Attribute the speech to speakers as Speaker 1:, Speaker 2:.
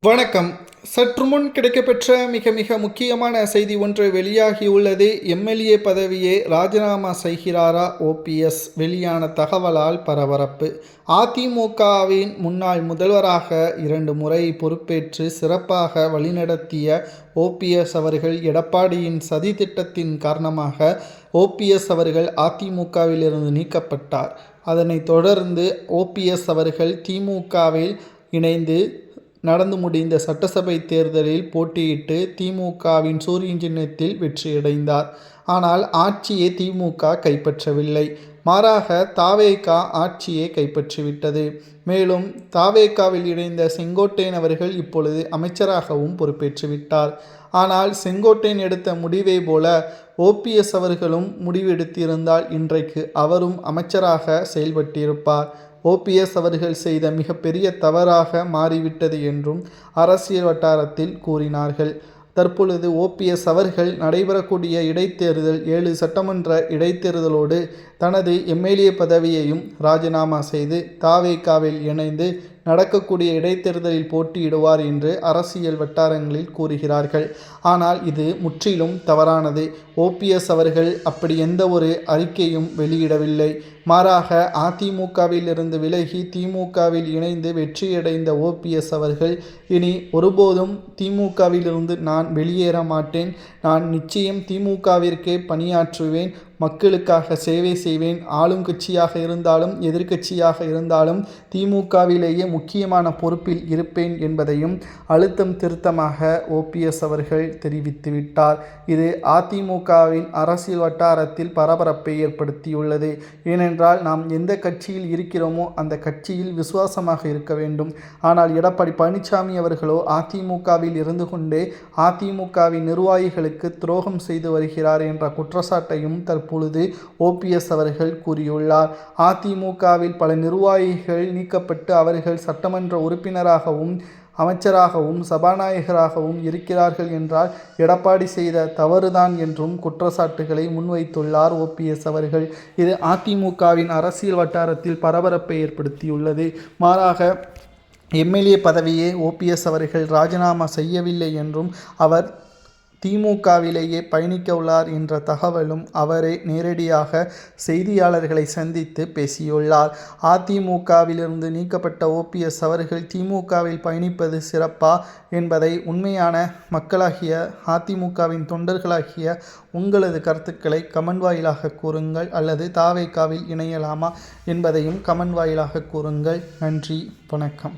Speaker 1: வணக்கம். சற்று முன் கிடைக்கப்பெற்ற மிக முக்கியமான செய்தி ஒன்று வெளியாகியுள்ளது. எம்எல்ஏ பதவியை ராஜினாமா செய்கிறாரா ஓபிஎஸ்? வெளியான தகவலால் பரபரப்பு. அதிமுகவின் முன்னாள் முதல்வராக 2 முறை பொறுப்பேற்று சிறப்பாக வழிநடத்திய ஓபிஎஸ் அவர்கள் எடப்பாடியின் சதி திட்டத்தின் காரணமாக ஓபிஎஸ் அவர்கள் அதிமுகவிலிருந்து நீக்கப்பட்டார். அதனைத் தொடர்ந்து ஓபிஎஸ் அவர்கள் திமுகவில் இணைந்து நடந்து முடிந்த சட்டசபை தேர்தலில் போட்டியிட்டு திமுகவின் சூரியன் சின்னத்தில் வெற்றியடைந்தார். ஆனால் ஆட்சியை திமுக கைப்பற்றவில்லை. மாறாக தவேக ஆட்சியை கைப்பற்றிவிட்டது. மேலும் தவேகவில் இணைந்த செங்கோட்டையன் அவர்கள் இப்பொழுது அமைச்சராகவும் பொறுப்பேற்றுவிட்டார். ஆனால் செங்கோட்டையன் எடுத்த முடிவை போல ஓபிஎஸ் அவர்களும் முடிவெடுத்திருந்தால் இன்றைக்கு அவரும் அமைச்சராக செயல்பட்டிருப்பார். ஓபிஎஸ் அவர்கள் செய்த மிகப்பெரிய தவறாக மாறிவிட்டது என்றும் அரசியல் வட்டாரத்தில் கூறினார்கள். தற்பொழுது ஓபிஎஸ் அவர்கள் நடைபெறக்கூடிய இடைத்தேர்தல் 7 சட்டமன்ற இடைத்தேர்தலோடு தனது எம்எல்ஏ பதவியையும் ராஜினாமா செய்து தவேகவில் இணைந்து நடக்கக்கூடிய இடைத்தேர்தலில் போட்டியிடுவார் என்று அரசியல் வட்டாரங்களில் கூறுகிறார்கள். ஆனால் இது முற்றிலும் தவறானது. ஓபிஎஸ் அவர்கள் அப்படி எந்த ஒரு அறிக்கையும் வெளியிடவில்லை. மாறாக அதிமுகவில் இருந்து விலகி திமுகவில் இணைந்து வெற்றியடைந்த ஓபிஎஸ் அவர்கள் இனி ஒருபோதும் திமுகவிலிருந்து நான் வெளியேற மாட்டேன், நான் நிச்சயம் திமுகவிற்கே பணியாற்றுவேன், மக்களுக்காக சேவை செய்வேன், ஆளும் கட்சியாக இருந்தாலும் எதிர்க்கட்சியாக இருந்தாலும் திமுகவிலேயே முக்கியமான பொறுப்பில் இருப்பேன் என்பதையும் அழுத்தம் திருத்தமாக ஓபிஎஸ் அவர்கள் தெரிவித்துவிட்டார். இது அதிமுகவின் அரசியல் வட்டாரத்தில் பரபரப்பை ஏற்படுத்தியுள்ளது. ஏனென்றால் நாம் எந்த கட்சியில் இருக்கிறோமோ அந்த கட்சியில் விசுவாசமாக இருக்க வேண்டும். ஆனால் எடப்பாடி பழனிசாமி அவர்களோ அதிமுகவில் இருந்து கொண்டே அதிமுகவின் நிர்வாகிகளுக்கு துரோகம் செய்து வருகிறார் என்ற குற்றச்சாட்டையும் தற்பொழுது ஓபிஎஸ் அவர்கள் கூறியுள்ளார். அதிமுகவில் பல நிர்வாகிகள் நீக்கப்பட்டு அவர்கள் சட்டமன்ற உறுப்பினராகவும் அமைச்சராகவும் சபாநாயகராகவும் இருக்கிறார்கள் என்றால் எடப்பாடி செய்த தவறுதான் என்றும் குற்றச்சாட்டுகளை முன்வைத்துள்ளார் ஓபிஎஸ் அவர்கள். இது அதிமுகவின் அரசியல் வட்டாரத்தில் பரபரப்பை ஏற்படுத்தியுள்ளது. மாறாக எம்எல்ஏ பதவியை ஓபிஎஸ் அவர்கள் ராஜினாமா செய்யவில்லை என்றும் அவர் திமுகவிலேயே பயணிக்க உள்ளார் என்ற தகவலும் அவரே நேரடியாக செய்தியாளர்களை சந்தித்து பேசியுள்ளார். அதிமுகவிலிருந்து நீக்கப்பட்ட ஓபிஎஸ் அவர்கள் திமுகவில் பயணிப்பது சிறப்பா என்பதை உண்மையான மக்களாகிய அதிமுகவின் தொண்டர்களாகிய உங்களது கருத்துக்களை கமெண்ட் வாயிலாக கூறுங்கள். அல்லது தவேகவில் இணையலாமா என்பதையும் கமெண்ட் வாயிலாக கூறுங்கள். நன்றி, வணக்கம்.